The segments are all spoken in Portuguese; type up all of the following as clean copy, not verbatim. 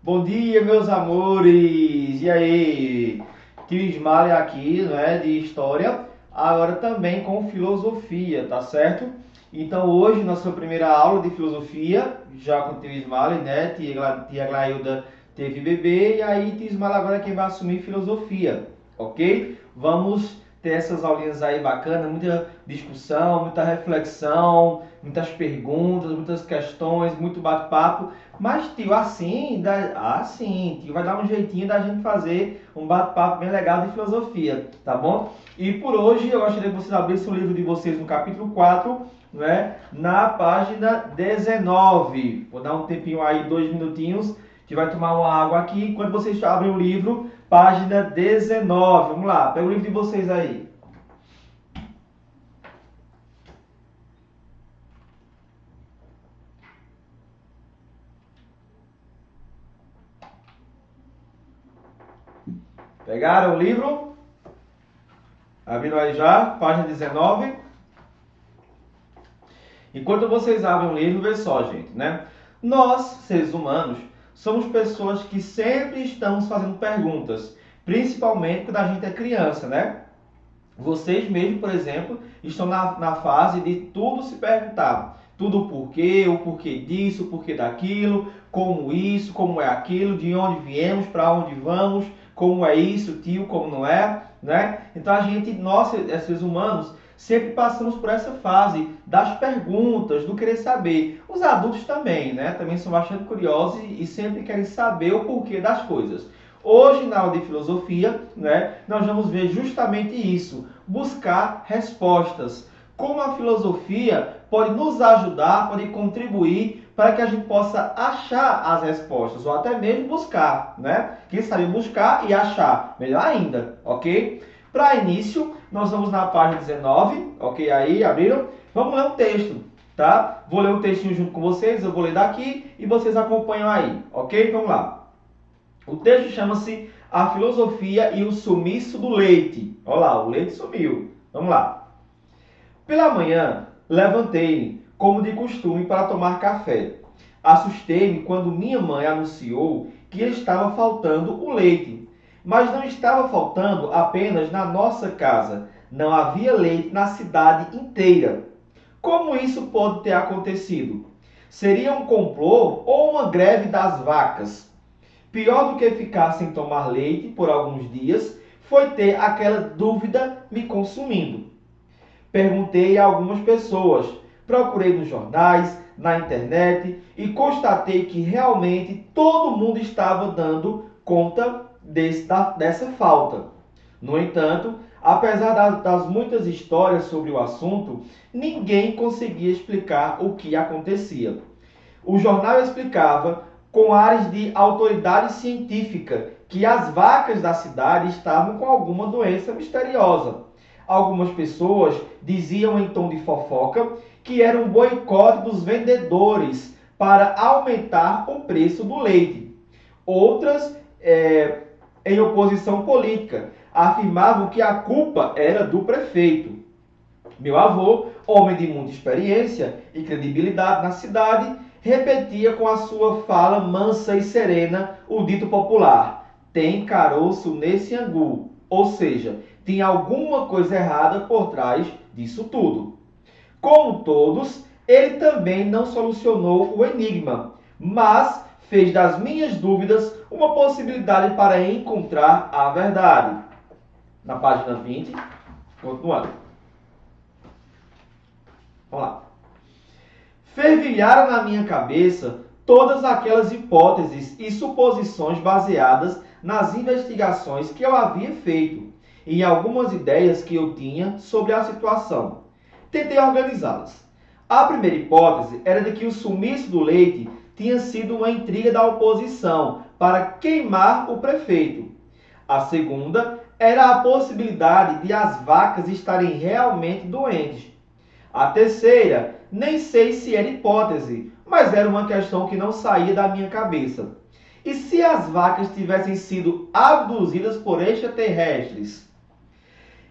Bom dia, meus amores! E aí? Tio Ismael aqui, né, de História, agora também com Filosofia, tá certo? Então hoje, nossa primeira aula de Filosofia, já com o Tio Ismael, né, tia Glailda teve bebê, e aí Tio Ismael agora é quem vai assumir Filosofia, ok? Vamos ter essas aulinhas aí bacanas, muita discussão, muita reflexão, muitas perguntas, muitas questões, muito bate-papo. Mas, tio, tio, vai dar um jeitinho da gente fazer um bate-papo bem legal de filosofia, tá bom? E por hoje eu gostaria que vocês abrissem o livro de vocês no capítulo 4, né, na página 19. Vou dar um tempinho aí, 2 minutinhos, que vai tomar uma água aqui. Enquanto vocês abrem o livro, página 19. Vamos lá, pega o livro de vocês aí. Pegaram o livro? Abriram aí já, página 19. Enquanto vocês abrem o livro, vê só, gente, né? Nós, seres humanos, somos pessoas que sempre estamos fazendo perguntas, principalmente quando a gente é criança, né? Vocês mesmo, por exemplo, estão na fase de tudo se perguntar. Tudo o porquê disso, o porquê daquilo, como isso, como é aquilo, de onde viemos, para onde vamos, como é isso, tio, como não é, né? Então nós, seres humanos, sempre passamos por essa fase das perguntas, do querer saber. Os adultos também, né? Também são bastante curiosos e sempre querem saber o porquê das coisas. Hoje, na aula de filosofia, né, nós vamos ver justamente isso, buscar respostas. Como a filosofia pode nos ajudar, pode contribuir para que a gente possa achar as respostas, ou até mesmo buscar, né? Quem sabe buscar e achar, melhor ainda, ok? Para início, nós vamos na página 19, ok? Aí, abriram? Vamos ler um texto, tá? Vou ler um textinho junto com vocês, eu vou ler daqui e vocês acompanham aí, ok? Vamos lá. O texto chama-se A Filosofia e o Sumiço do Leite. Olha lá, o leite sumiu. Vamos lá. Pela manhã, levantei-me, como de costume, para tomar café. Assustei-me quando minha mãe anunciou que estava faltando o leite. Mas não estava faltando apenas na nossa casa. Não havia leite na cidade inteira. Como isso pode ter acontecido? Seria um complô ou uma greve das vacas? Pior do que ficar sem tomar leite por alguns dias, foi ter aquela dúvida me consumindo. Perguntei a algumas pessoas, procurei nos jornais, na internet e constatei que realmente todo mundo estava dando conta dessa falta. No entanto, apesar das muitas histórias sobre o assunto, ninguém conseguia explicar o que acontecia. O jornal explicava, com ares de autoridade científica, que as vacas da cidade estavam com alguma doença misteriosa. Algumas pessoas diziam em tom de fofoca que era um boicote dos vendedores para aumentar o preço do leite. Outras, em oposição política, afirmavam que a culpa era do prefeito. Meu avô, homem de muita experiência e credibilidade na cidade, repetia com a sua fala mansa e serena o dito popular: tem caroço nesse angu. Ou seja, tinha alguma coisa errada por trás disso tudo. Como todos, ele também não solucionou o enigma, mas fez das minhas dúvidas uma possibilidade para encontrar a verdade. Na página 20, continuando. Vamos lá. Fervilharam na minha cabeça todas aquelas hipóteses e suposições baseadas nas investigações que eu havia feito e em algumas ideias que eu tinha sobre a situação. Tentei organizá-las. A primeira hipótese era de que o sumiço do leite tinha sido uma intriga da oposição para queimar o prefeito. A segunda era a possibilidade de as vacas estarem realmente doentes. A terceira, nem sei se era hipótese, mas era uma questão que não saía da minha cabeça. E se as vacas tivessem sido abduzidas por extraterrestres?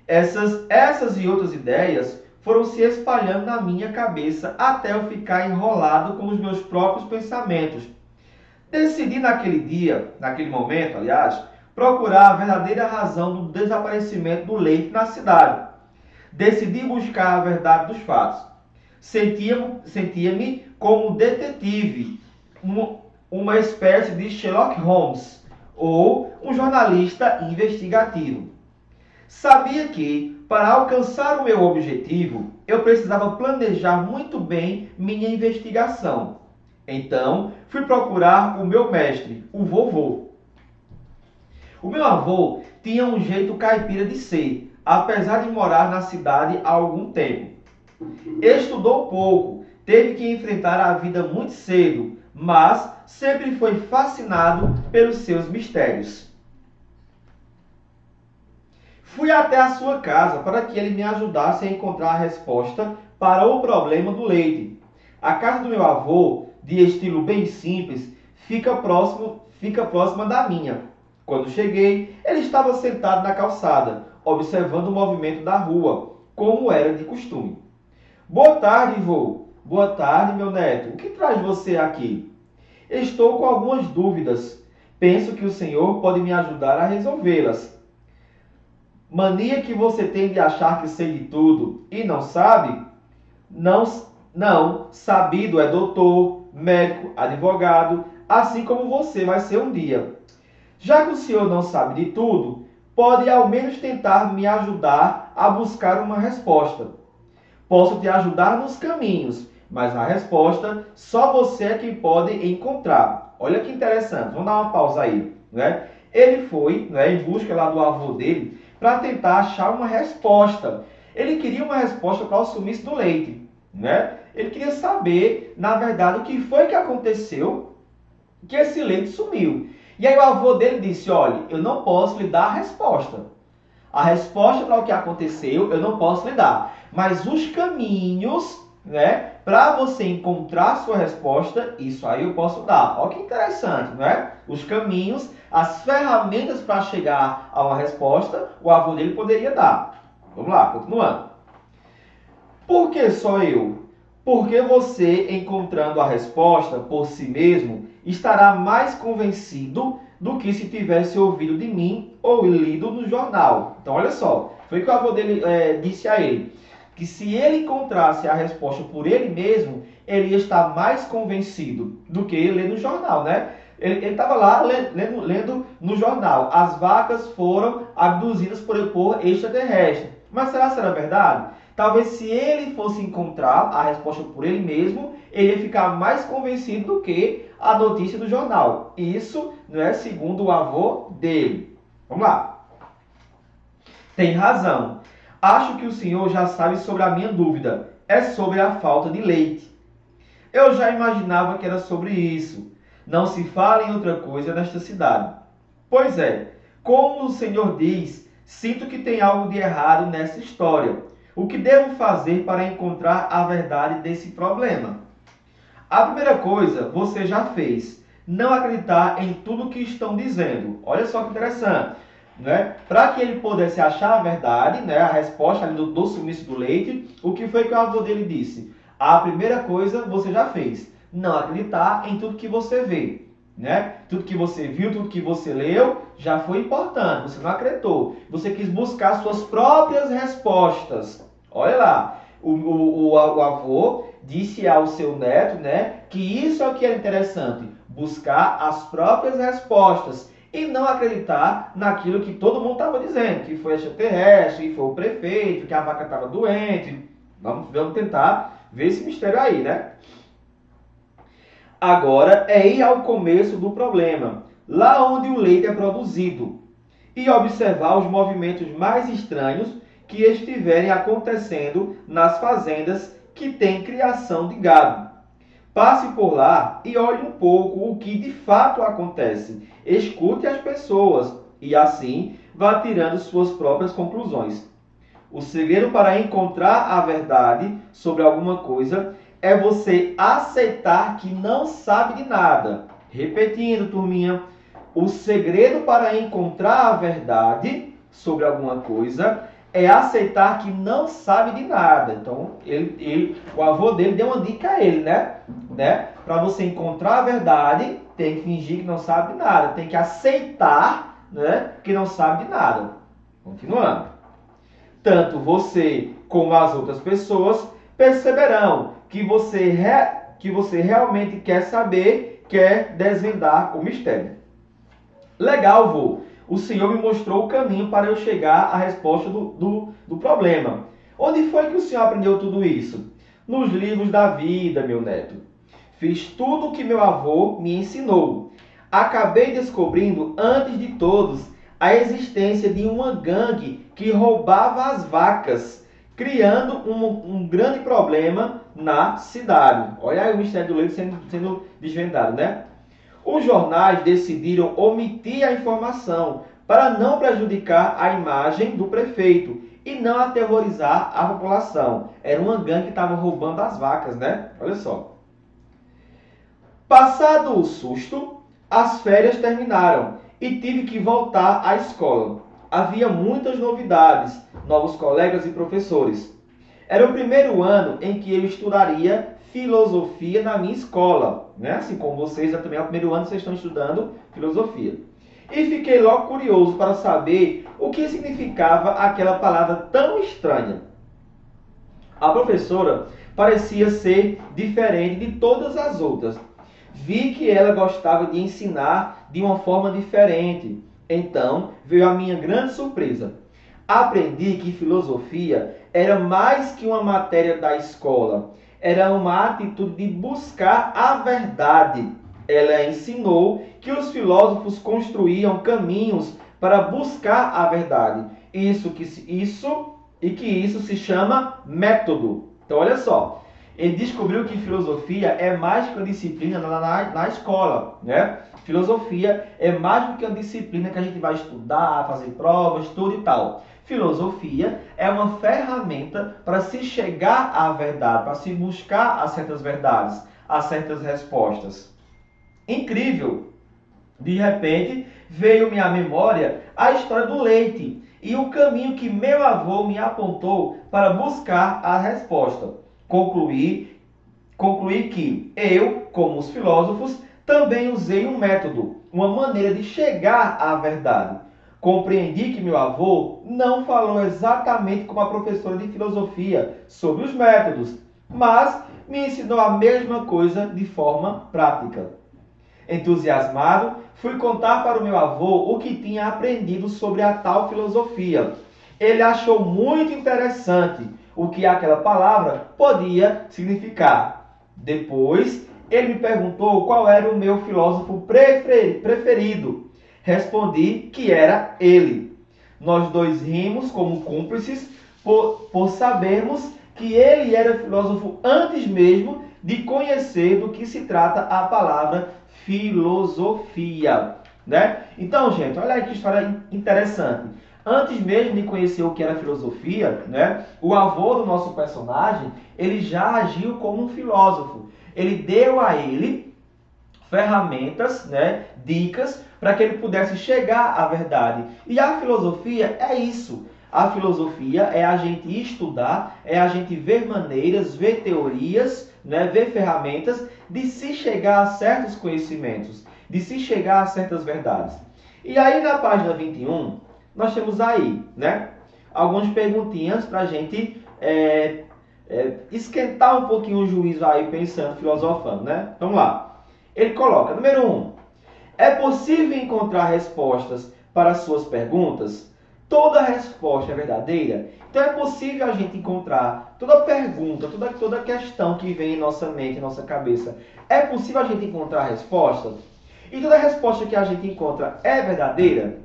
Essas e outras ideias foram se espalhando na minha cabeça até eu ficar enrolado com os meus próprios pensamentos. Decidi naquele dia, naquele momento, aliás, procurar a verdadeira razão do desaparecimento do leite na cidade. Decidi buscar a verdade dos fatos. Sentia-me como detetive, uma espécie de Sherlock Holmes ou um jornalista investigativo. Sabia que, para alcançar o meu objetivo, eu precisava planejar muito bem minha investigação. Então, fui procurar o meu mestre, o vovô. O meu avô tinha um jeito caipira de ser, apesar de morar na cidade há algum tempo. Estudou pouco, teve que enfrentar a vida muito cedo, mas sempre foi fascinado pelos seus mistérios. Fui até a sua casa para que ele me ajudasse a encontrar a resposta para o problema do leite. A casa do meu avô, de estilo bem simples, fica próxima da minha. Quando cheguei, ele estava sentado na calçada, observando o movimento da rua, como era de costume. Boa tarde, vô. Boa tarde, meu neto. O que traz você aqui? Estou com algumas dúvidas. Penso que o senhor pode me ajudar a resolvê-las. Mania que você tem de achar que sei de tudo e não sabe? Não. Sabido é doutor, médico, advogado, assim como você vai ser um dia. Já que o senhor não sabe de tudo, pode ao menos tentar me ajudar a buscar uma resposta. Posso te ajudar nos caminhos, mas a resposta só você é quem pode encontrar. Olha que interessante, vamos dar uma pausa aí. Né? Ele foi em busca lá do avô dele para tentar achar uma resposta. Ele queria uma resposta para o sumiço do leite. Né? Ele queria saber, na verdade, o que foi que aconteceu que esse leite sumiu. E aí o avô dele disse, olha, eu não posso lhe dar a resposta. A resposta para o que aconteceu eu não posso lhe dar. Mas os caminhos, né, para você encontrar a sua resposta, isso aí eu posso dar. Olha que interessante, não é? Os caminhos, as ferramentas para chegar a uma resposta, o avô dele poderia dar. Vamos lá, continuando. Por que só eu? Porque você, encontrando a resposta por si mesmo, estará mais convencido do que se tivesse ouvido de mim ou lido no jornal. Então, olha só, foi o que o avô dele disse a ele, que se ele encontrasse a resposta por ele mesmo, ele ia estar mais convencido do que ler no jornal, né? Ele estava lá lendo no jornal, as vacas foram abduzidas por extraterrestre. Mas será que era verdade? Talvez se ele fosse encontrar a resposta por ele mesmo, ele ia ficar mais convencido do que a notícia do jornal. Isso não é segundo o avô dele. Vamos lá. Tem razão. Acho que o senhor já sabe sobre a minha dúvida. É sobre a falta de leite. Eu já imaginava que era sobre isso. Não se fala em outra coisa nesta cidade. Pois é, como o senhor diz, sinto que tem algo de errado nessa história. O que devo fazer para encontrar a verdade desse problema? A primeira coisa você já fez. Não acreditar em tudo que estão dizendo. Olha só que interessante. Né? Para que ele pudesse achar a verdade, né, a resposta ali do sumiço do leite, o que foi que o avô dele disse? A primeira coisa você já fez. Não acreditar em tudo que você vê. Né? Tudo que você viu, tudo que você leu, já foi importante. Você não acreditou. Você quis buscar suas próprias respostas. Olha lá. O avô disse ao seu neto, né, que isso é o que era interessante. Buscar as próprias respostas. E não acreditar naquilo que todo mundo estava dizendo. Que foi extraterrestre, que foi o prefeito, que a vaca estava doente. Vamos tentar ver esse mistério aí, né? Agora é ir ao começo do problema, lá onde o leite é produzido, e observar os movimentos mais estranhos que estiverem acontecendo nas fazendas que têm criação de gado. Passe por lá e olhe um pouco o que de fato acontece. Escute as pessoas e assim vá tirando suas próprias conclusões. O segredo para encontrar a verdade sobre alguma coisa é você aceitar que não sabe de nada. Repetindo, turminha, o segredo para encontrar a verdade sobre alguma coisa é aceitar que não sabe de nada. Então, o avô dele deu uma dica a ele, né? Para você encontrar a verdade, tem que fingir que não sabe de nada. Tem que aceitar, né, que não sabe de nada. Continuando. Tanto você como as outras pessoas perceberão que você realmente quer saber, quer desvendar o mistério. Legal, vô. O Senhor me mostrou o caminho para eu chegar à resposta do problema. Onde foi que o Senhor aprendeu tudo isso? Nos livros da vida, meu neto. Fiz tudo o que meu avô me ensinou. Acabei descobrindo, antes de todos, a existência de uma gangue que roubava as vacas, criando um grande problema na cidade. Olha aí o mistério do leite sendo desvendado, né? Os jornais decidiram omitir a informação para não prejudicar a imagem do prefeito e não aterrorizar a população. Era uma gangue que estava roubando as vacas, né? Olha só. Passado o susto, as férias terminaram e tive que voltar à escola. Havia muitas novidades, novos colegas e professores. Era o primeiro ano em que eu estudaria filosofia na minha escola, né? Assim como vocês, também é o primeiro ano que vocês estão estudando filosofia. E fiquei logo curioso para saber o que significava aquela palavra tão estranha. A professora parecia ser diferente de todas as outras. Vi que ela gostava de ensinar de uma forma diferente. Então veio a minha grande surpresa. Aprendi que filosofia era mais que uma matéria da escola. Era uma atitude de buscar a verdade. Ela ensinou que os filósofos construíam caminhos para buscar a verdade. Isso se chama método. Então, olha só. Ele descobriu que filosofia é mais que uma disciplina na escola, né? Filosofia é mais do que uma disciplina que a gente vai estudar, fazer provas, tudo e tal. Filosofia é uma ferramenta para se chegar à verdade, para se buscar a certas verdades, a certas respostas. Incrível! De repente, veio-me à memória a história do leite e o caminho que meu avô me apontou para buscar a resposta. Concluí que eu, como os filósofos, também usei um método, uma maneira de chegar à verdade. Compreendi que meu avô não falou exatamente como a professora de filosofia sobre os métodos, mas me ensinou a mesma coisa de forma prática. Entusiasmado, fui contar para o meu avô o que tinha aprendido sobre a tal filosofia. Ele achou muito interessante o que aquela palavra podia significar. Depois, ele me perguntou qual era o meu filósofo preferido. Respondi que era ele. Nós dois rimos como cúmplices por sabermos que ele era filósofo antes mesmo de conhecer do que se trata a palavra filosofia, né? Então, gente, olha aí que história interessante. Antes mesmo de conhecer o que era filosofia, né, o avô do nosso personagem, ele já agiu como um filósofo. Ele deu a ele ferramentas, né, dicas, para que ele pudesse chegar à verdade. E a filosofia é isso. A filosofia é a gente estudar, é a gente ver maneiras, ver teorias, né, ver ferramentas de se chegar a certos conhecimentos, de se chegar a certas verdades. E aí na página 21, nós temos aí, né, algumas perguntinhas para a gente esquentar um pouquinho o juízo aí, pensando, filosofando, né? Vamos lá. Ele coloca, número 1, é possível encontrar respostas para suas perguntas? Toda resposta é verdadeira? Então é possível a gente encontrar toda pergunta, toda questão que vem em nossa mente, em nossa cabeça. É possível a gente encontrar resposta? E toda resposta que a gente encontra é verdadeira?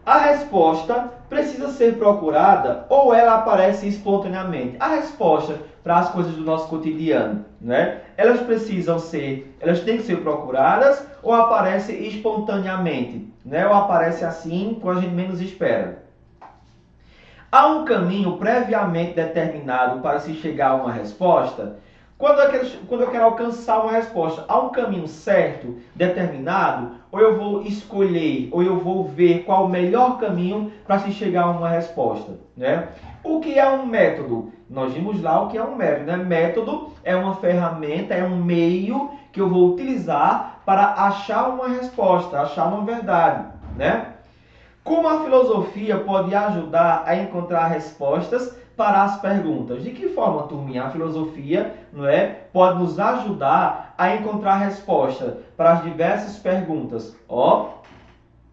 A resposta precisa ser procurada ou ela aparece espontaneamente? A resposta para as coisas do nosso cotidiano, né? Elas têm que ser procuradas ou aparecem espontaneamente, né? Ou aparece assim quando a gente menos espera. Há um caminho previamente determinado para se chegar a uma resposta? Quando eu quero alcançar uma resposta, há um caminho certo, determinado, ou eu vou escolher, ou eu vou ver qual o melhor caminho para se chegar a uma resposta, né? O que é um método? Nós vimos lá o que é um método, né? Método é uma ferramenta, é um meio que eu vou utilizar para achar uma resposta, achar uma verdade, né? Como a filosofia pode ajudar a encontrar respostas para as perguntas? De que forma, turminha, a filosofia, não é, pode nos ajudar a encontrar resposta para as diversas perguntas?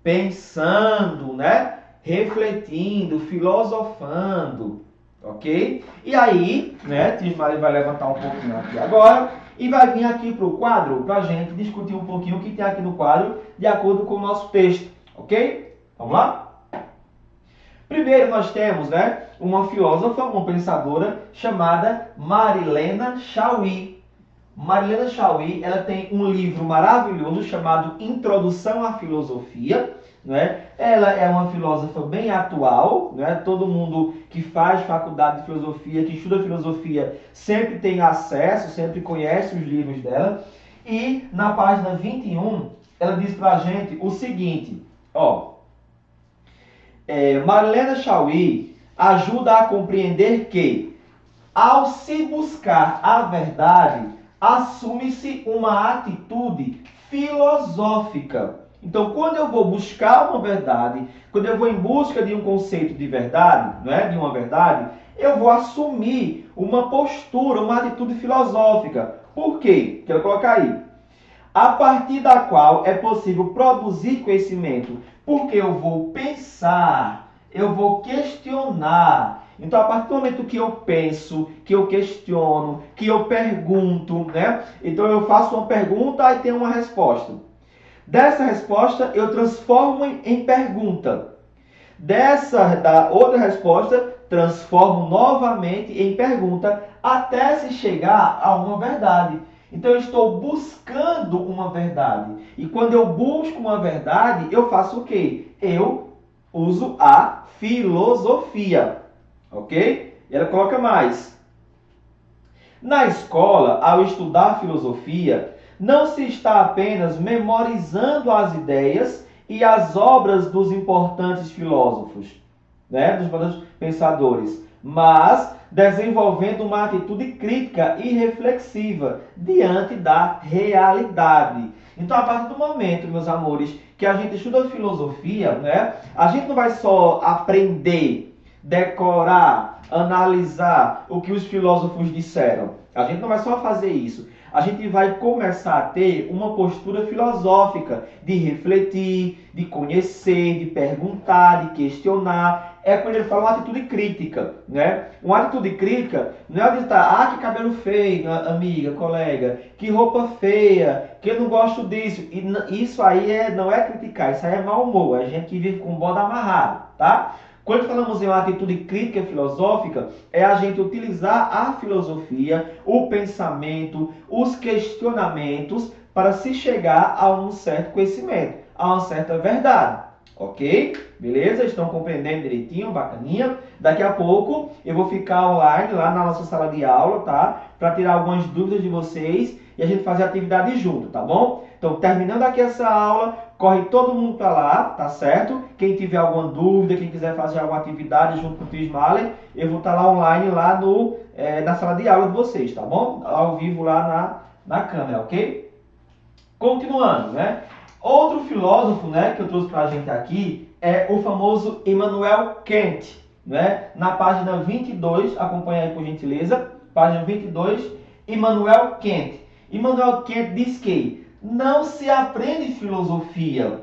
Pensando, né? Refletindo, filosofando, ok? E aí, né, Tismari vai levantar um pouquinho aqui agora e vai vir aqui para o quadro para a gente discutir um pouquinho o que tem aqui no quadro de acordo com o nosso texto, ok? Vamos lá? Primeiro nós temos, né, uma filósofa, uma pensadora chamada Marilena Chauí. Marilena Chauí, ela tem um livro maravilhoso chamado Introdução à Filosofia, né? Ela é uma filósofa bem atual, né? Todo mundo que faz faculdade de filosofia, que estuda filosofia, sempre tem acesso, sempre conhece os livros dela. E na página 21, ela diz pra gente o seguinte, Marilena Chauí ajuda a compreender que, ao se buscar a verdade, assume-se uma atitude filosófica. Então, quando eu vou buscar uma verdade, quando eu vou em busca de um conceito de verdade, não é? De uma verdade, eu vou assumir uma postura, uma atitude filosófica. Por quê? Quero colocar aí. A partir da qual é possível produzir conhecimento, porque eu vou pensar, eu vou questionar. Então, a partir do momento que eu penso, que eu questiono, que eu pergunto, né? Então, eu faço uma pergunta e tenho uma resposta. Dessa resposta, eu transformo em pergunta. Da outra resposta, transformo novamente em pergunta, até se chegar a uma verdade. Então eu estou buscando uma verdade. E quando eu busco uma verdade, eu faço o quê? Eu uso a filosofia. Ok? E ela coloca mais. Na escola, ao estudar filosofia, não se está apenas memorizando as ideias e as obras dos importantes filósofos, né? Dos importantes pensadores, mas desenvolvendo uma atitude crítica e reflexiva diante da realidade. Então, a partir do momento, meus amores, que a gente estuda filosofia, né, a gente não vai só aprender, decorar, analisar o que os filósofos disseram. A gente não vai só fazer isso. A gente vai começar a ter uma postura filosófica de refletir, de conhecer, de perguntar, de questionar. É quando ele fala uma atitude crítica, né? Uma atitude crítica não é de estar, que cabelo feio, amiga, colega, que roupa feia, que eu não gosto disso. E isso aí não é criticar, isso aí é mau humor, é gente que vive com o bode amarrado, tá? Quando falamos em uma atitude crítica e filosófica, é a gente utilizar a filosofia, o pensamento, os questionamentos para se chegar a um certo conhecimento, a uma certa verdade. Ok? Beleza? Estão compreendendo direitinho? Bacaninha? Daqui a pouco eu vou ficar online lá na nossa sala de aula, tá? Para tirar algumas dúvidas de vocês e a gente fazer a atividade junto, tá bom? Então, terminando aqui essa aula, corre todo mundo para lá, tá certo? Quem tiver alguma dúvida, quem quiser fazer alguma atividade junto com o Tris Mahler, eu vou estar lá online, lá na sala de aula de vocês, tá bom? Ao vivo lá na câmera, ok? Continuando, né? Outro filósofo, né, que eu trouxe para a gente aqui é o famoso Immanuel Kant, né? Na página 22, acompanha aí por gentileza, página 22, Immanuel Kant. Immanuel Kant diz que não se aprende filosofia,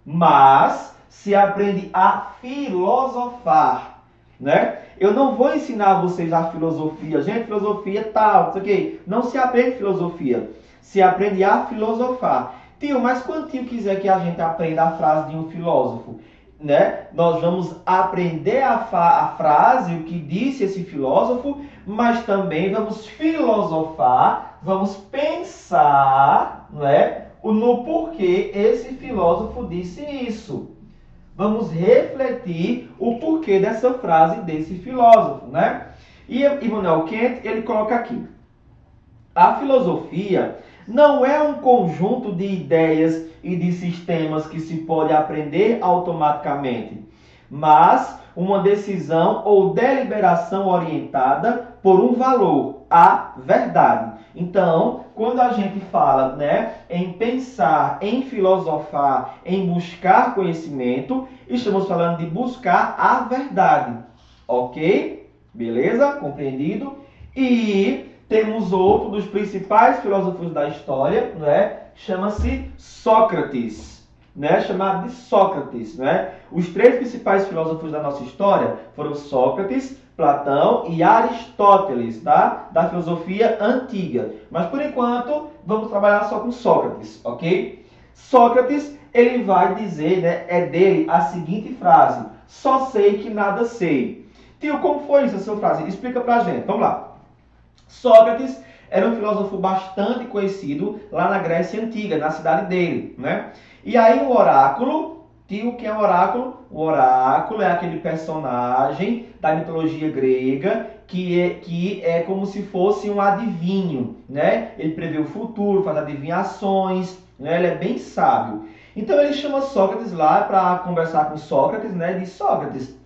mas se aprende a filosofar, né? Eu não vou ensinar vocês a filosofia. Gente, filosofia tal, não sei o quê. Não se aprende filosofia, se aprende a filosofar. Tio, mas quando o tio quiser que a gente aprenda a frase de um filósofo, né? Nós vamos aprender a frase, o que disse esse filósofo, mas também vamos filosofar, vamos pensar, não é? No porquê esse filósofo disse isso. Vamos refletir o porquê dessa frase desse filósofo, né? E Immanuel Kant, ele coloca aqui. A filosofia não é um conjunto de ideias e de sistemas que se pode aprender automaticamente, mas uma decisão ou deliberação orientada por um valor, a verdade. Então, quando a gente fala, né, em pensar, em filosofar, em buscar conhecimento, estamos falando de buscar a verdade. Ok? Beleza? Compreendido? E temos outro dos principais filósofos da história, né? Chama-se Sócrates, né? Chamado de Sócrates, né? Os três principais filósofos da nossa história foram Sócrates, Platão e Aristóteles, tá? Da filosofia antiga. Mas por enquanto vamos trabalhar só com Sócrates, ok? Sócrates, ele vai dizer, né? É dele a seguinte frase: só sei que nada sei. Tio, como foi isso, essa frase? Explica pra gente. Vamos lá. Sócrates era um filósofo bastante conhecido lá na Grécia Antiga, na cidade dele, né? E aí o oráculo, tio, que é o oráculo? O oráculo é aquele personagem da mitologia grega que é como se fosse um adivinho, né? Ele prevê o futuro, faz adivinhações, né? Ele é bem sábio. Então ele chama Sócrates lá para conversar com Sócrates, né? Diz: Sócrates,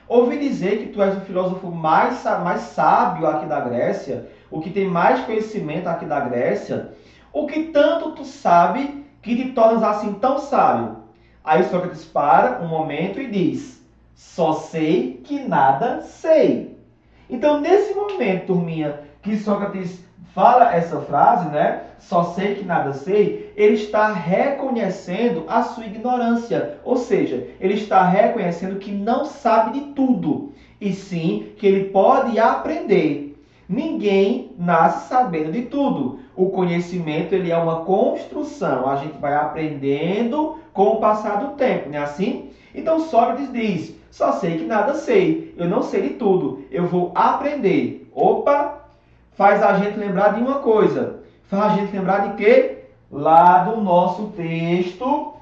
ouvi dizer que tu és o filósofo mais sábio aqui da Grécia, o que tem mais conhecimento aqui da Grécia. O que tanto tu sabe que te tornas assim tão sábio? Aí Sócrates para um momento e diz: só sei que nada sei. Então, nesse momento, turminha, que Sócrates fala essa frase, né? Só sei que nada sei, ele está reconhecendo a sua ignorância. Ou seja, ele está reconhecendo que não sabe de tudo, e sim que ele pode aprender. Ninguém nasce sabendo de tudo. O conhecimento, ele é uma construção. A gente vai aprendendo com o passar do tempo, não é assim? Então Sócrates diz: só sei que nada sei. Eu não sei de tudo. Eu vou aprender. Opa! Faz a gente lembrar de uma coisa. Faz a gente lembrar de quê? Lá do nosso texto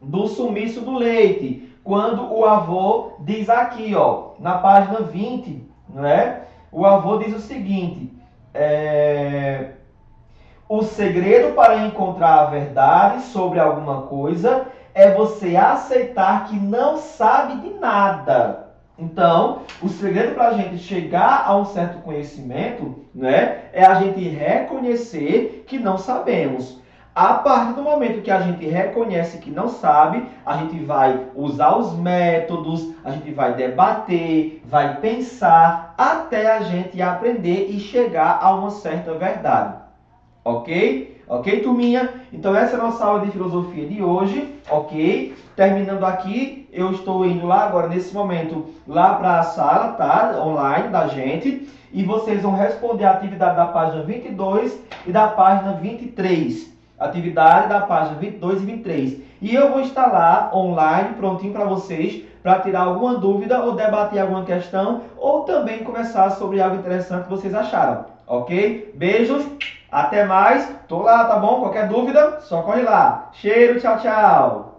do sumiço do leite. Quando o avô diz aqui, ó, na página 20, não é? O avô diz o seguinte: o segredo para encontrar a verdade sobre alguma coisa é você aceitar que não sabe de nada. Então, o segredo para a gente chegar a um certo conhecimento, né, é a gente reconhecer que não sabemos. A partir do momento que a gente reconhece que não sabe, a gente vai usar os métodos, a gente vai debater, vai pensar, até a gente aprender e chegar a uma certa verdade. Ok? Ok, turminha? Então essa é a nossa aula de filosofia de hoje, ok? Terminando aqui, eu estou indo lá agora, nesse momento, lá para a sala, tá? Online da gente. E vocês vão responder a atividade da página 22 e da página 23. Atividade da página 22 e 23. E eu vou estar lá, online, prontinho para vocês, para tirar alguma dúvida ou debater alguma questão, ou também conversar sobre algo interessante que vocês acharam. Ok? Beijos! Até mais, tô lá, tá bom? Qualquer dúvida, só corre lá. Cheiro, tchau, tchau!